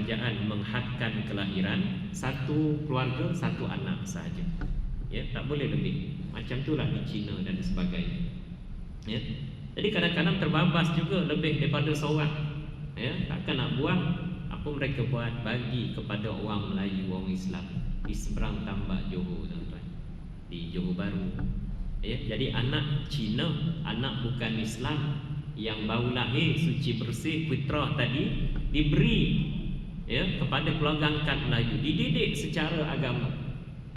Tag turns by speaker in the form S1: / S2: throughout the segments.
S1: kerajaan menghadkan kelahiran satu keluarga satu anak sahaja. Ya, tak boleh lebih. Macam itulah di China dan sebagainya. Ya. Jadi kadang-kadang terbabas juga lebih daripada seorang. Ya, takkan nak buang. Apa mereka buat? Bagi kepada orang Melayu, orang Islam di seberang tambak Johor, tuan-tuan, di Johor Bahru. Ya, jadi anak Cina, anak bukan Islam yang baru lahir suci bersih fitrah tadi diberi ya kepada keluarga angkat Melayu, dididik secara agama.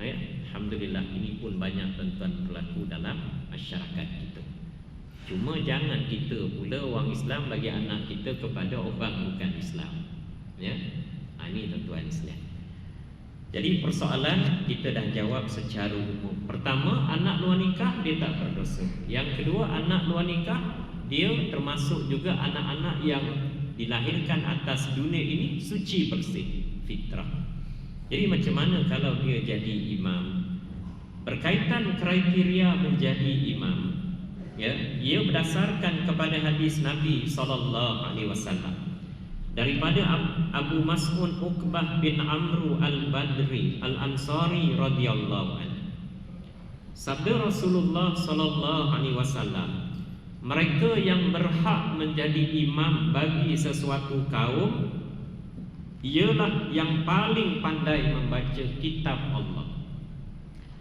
S1: Ya, alhamdulillah ini pun banyak tuan-tuan berlaku dalam masyarakat kita. Cuma jangan kita pula orang Islam bagi anak kita kepada orang bukan Islam. Ya, ini tuan-tuan sekalian. Jadi persoalan kita dah jawab secara umum. Pertama, anak luar nikah dia tak berdosa. Yang kedua, anak luar nikah dia termasuk juga anak-anak yang dilahirkan atas dunia ini suci bersih fitrah. Jadi macam mana kalau dia jadi imam? Berkaitan kriteria menjadi imam, ya, ia berdasarkan kepada hadis Nabi SAW daripada Abu Mas'ud Uqbah bin Amru al-Badri al-Ansari radhiyallahu anhu. Sabda Rasulullah SAW, mereka yang berhak menjadi imam bagi sesuatu kaum ialah yang paling pandai membaca kitab Allah,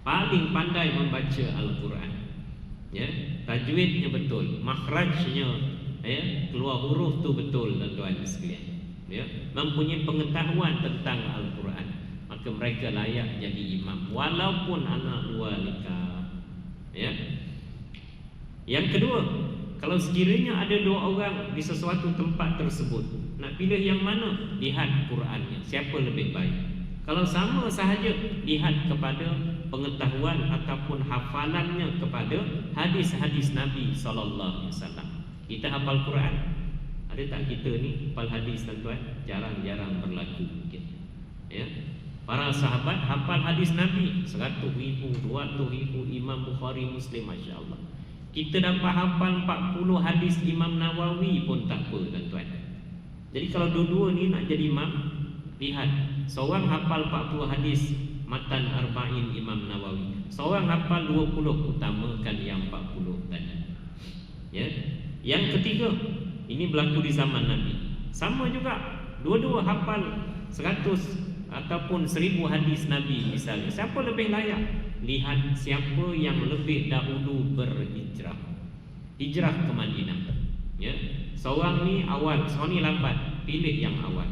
S1: paling pandai membaca Al-Quran. Ya, tajwidnya betul, makhrajnya ya, keluar huruf tu betul tuan-tuan sekalian. Ya, mempunyai pengetahuan tentang Al-Quran, maka mereka layak jadi imam walaupun anak luar nikah. Ya. Yang kedua, kalau sekiranya ada dua orang di sesuatu tempat tersebut, nak pilih yang mana? Lihat Qurannya, siapa lebih baik. Kalau sama sahaja, lihat kepada pengetahuan ataupun hafalannya kepada hadis-hadis Nabi SAW. Kita hafal Quran, ada tak kita ni hafal hadis tuan-tuan? Jarang-jarang berlaku mungkin. Ya. Para sahabat hafal hadis Nabi 100,000, 200,000, Imam Bukhari, Muslim, masya-Allah. Kita dapat hafal 40 hadis Imam Nawawi pun tak apa tuan-tuan. Jadi kalau dua-dua ni nak jadi imam, lihat, seorang hafal 40 hadis Matan Arba'in Imam Nawawi, seorang hafal 20, utamakan yang 40 tadi. Ya. Yang ketiga, ini berlaku di zaman Nabi. Sama juga, dua-dua hafal 100 ataupun 1000 hadis Nabi misalnya. Siapa lebih layak? Lihat siapa yang lebih dahulu berhijrah, hijrah ke Madinah. Ya, seorang ni awal, seorang ni lambat, pilih yang awal.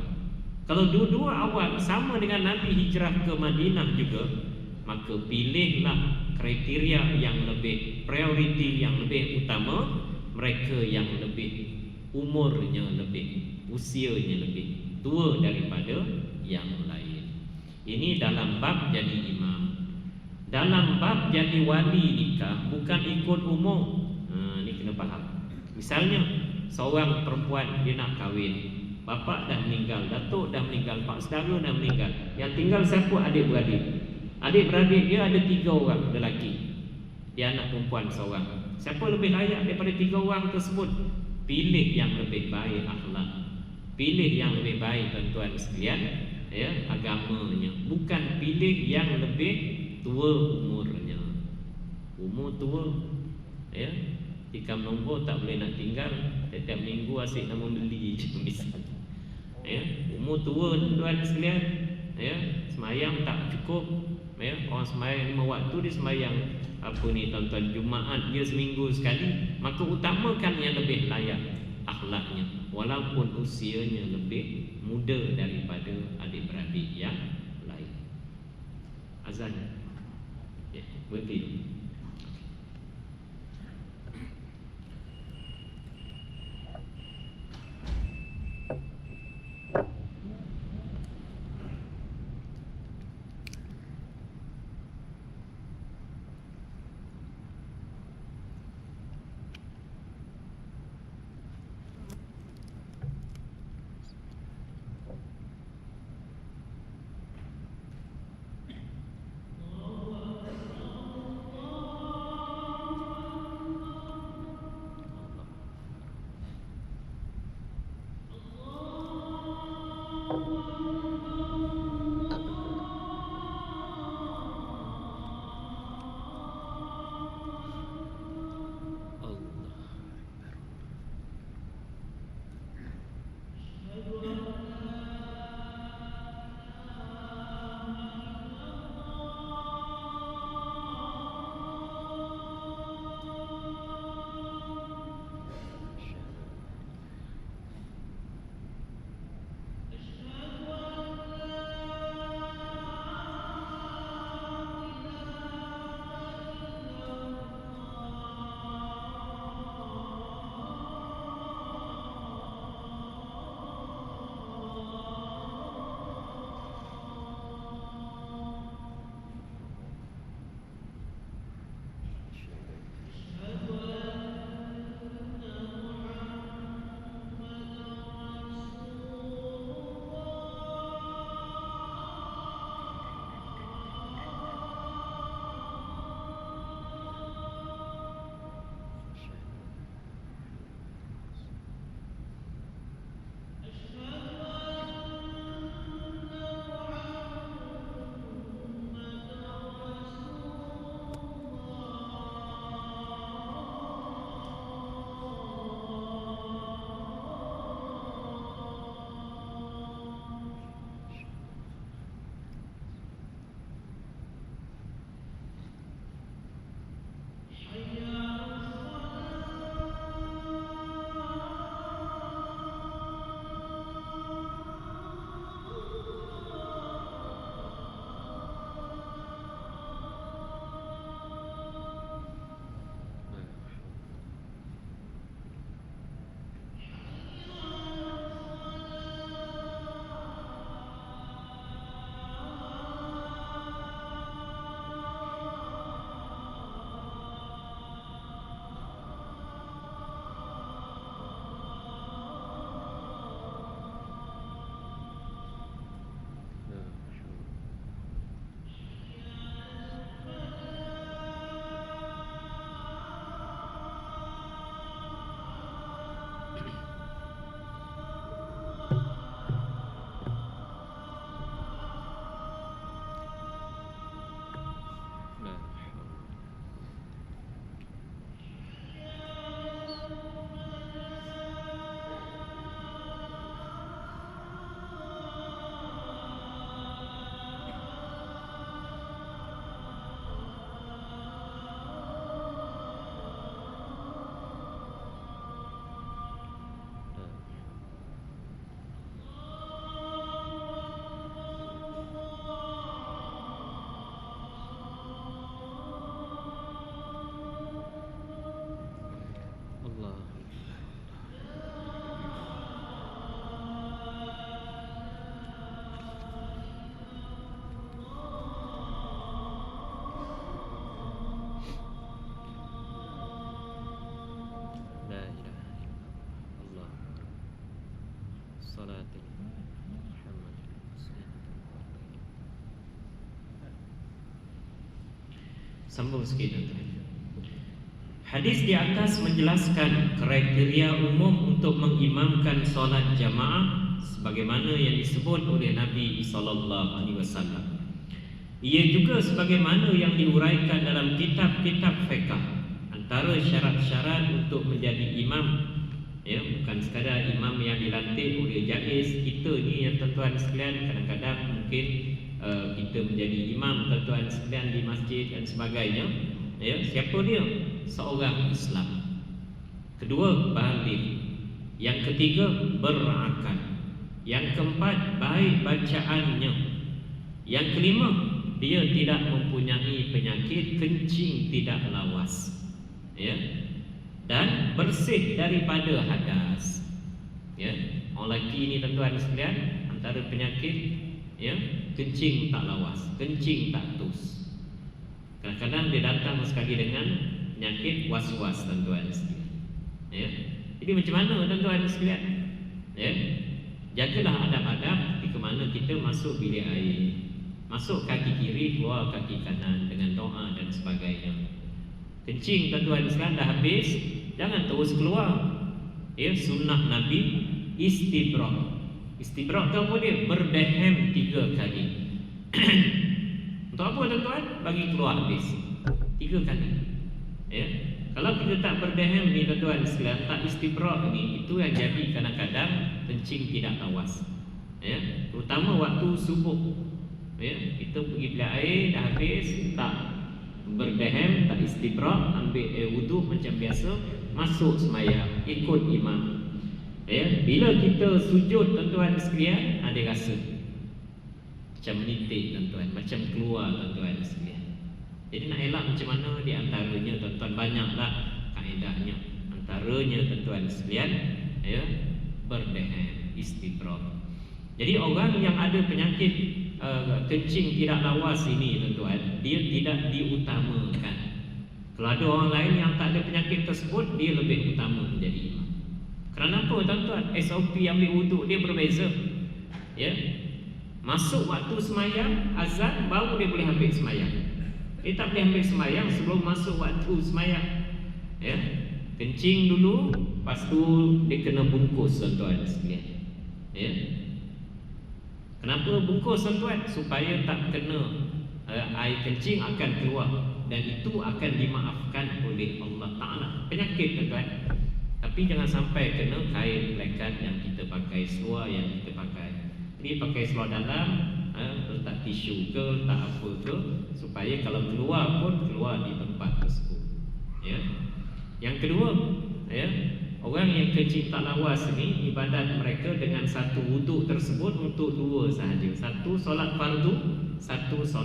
S1: Kalau dua-dua awal sama dengan Nabi hijrah ke Madinah juga, maka pilihlah kriteria yang lebih prioriti, yang lebih utama, mereka yang lebih umurnya lebih, usianya lebih tua daripada yang lain. Ini dalam bab jadi imam. Dalam bab jadi wali nikah, bukan ikut umur. Ni kena faham. Misalnya seorang perempuan dia nak kahwin, bapa dah meninggal, datuk dah meninggal, pak saudara dah meninggal, yang tinggal siapa? Adik-beradik. Adik-beradik dia ada 3 orang lelaki, dia anak perempuan seorang. Siapa lebih layak daripada 3 orang tersebut? Pilih yang lebih baik akhlak, pilih yang lebih baik tuan-tuan sekalian, ya, agamanya. Bukan pilih yang lebih tua umurnya. Umur tua, ya, tikam nombor tak boleh nak tinggal, setiap minggu asyik nak membeli misalnya. Ya, umur tua tuan sekalian, ya, semayang tak cukup. Ya, orang semayang 5 waktu, dia semayang apa ni tuan-tuan, Jumaat dia seminggu sekali, maka utamakan yang lebih layak akhlaknya walaupun usianya lebih muda daripada adik-beradik yang lain. Azan. Ya, berhenti. Sambung sikit tuan. Hadis di atas menjelaskan kriteria umum untuk mengimamkan solat jamaah sebagaimana yang disebut oleh Nabi sallallahu alaihi wasallam. Ia juga sebagaimana yang diuraikan dalam kitab-kitab fiqh. Antara syarat-syarat untuk menjadi imam, ya, bukan sekadar imam yang dilantik oleh jais. Kita ni yang tuan-tuan sekalian kadang-kadang mungkin kita menjadi imam tuan-tuan sekalian di masjid dan sebagainya. Ya, siapa dia? Seorang Islam. Kedua, baligh. Yang ketiga, berakal. Yang keempat, baik bacaannya. Yang kelima, dia tidak mempunyai penyakit kencing tidak lawas. Ya. Dan bersih daripada hadas. Ya, orang lelaki ni tuan-tuan sekalian, antara penyakit, ya, kencing tak lawas, kencing tak tus. Kadang-kadang dia datang sekali dengan penyakit was-was tuan-tuan sekalian. Ya. Jadi macam mana tuan-tuan sekalian? Ya. Jagalah adab-adab ketika mana kita masuk bilik air. Masuk kaki kiri, keluar kaki kanan dengan doa dan sebagainya. Kencing tuan-tuan sekalian dah habis, jangan terus keluar. Ya, sunnah Nabi istibrah. Istibrak tu apa dia? Berdehem 3 kali. Untuk apa tuan-tuan? Bagi keluar habis 3 kali. Ya. Kalau kita tak berdehem ni tuan-tuan sekalian, tak istibrak ni, itu yang jadi kadang-kadang kencing tidak lawas. Ya, terutama waktu subuh. Ya, kita pergi beli air dah habis, tak berdehem, tak istibrak, ambil air wuduk macam biasa, masuk sembahyang, ikut imam. Ya, bila kita sujud tuan-tuan sekalian, ada rasa macam menitik tuan-tuan, macam keluar tuan-tuan sekalian. Jadi nak elak macam mana? Di antaranya tuan-tuan, banyaklah kaedahnya. Antaranya tuan-tuan sekalian, ya, berdehem, istibrak. Jadi orang yang ada penyakit kencing tidak lawas ini tuan-tuan, dia tidak diutamakan. Kalau ada orang lain yang tak ada penyakit tersebut, dia lebih utama menjadi imam. Kerana apa tuan-tuan? SOP ambil wuduk dia berbeza. Ya. Masuk waktu semayang, azan, baru dia boleh ambil semayang. Dia tak boleh ambil semayang sebelum masuk waktu semayang. Ya. Kencing dulu, lepas tu dia kena bungkus tuan-tuan sekalian. Ya. Kenapa bungkus tuan-tuan? Supaya tak kena air kencing akan keluar, dan itu akan dimaafkan oleh Allah Ta'ala. Penyakit tuan-tuan. Tapi jangan sampai kena kain plekat yang kita pakai, seluar yang kita pakai. Jadi pakai seluar dalam, letak tisu ke, letak apa ke, supaya kalau keluar pun keluar di tempat tersebut. Ya. Yang kedua, ya, orang yang kencing tak lawas ni, ibadat mereka dengan satu wuduk tersebut untuk 2 sahaja. Satu solat fardu, satu solat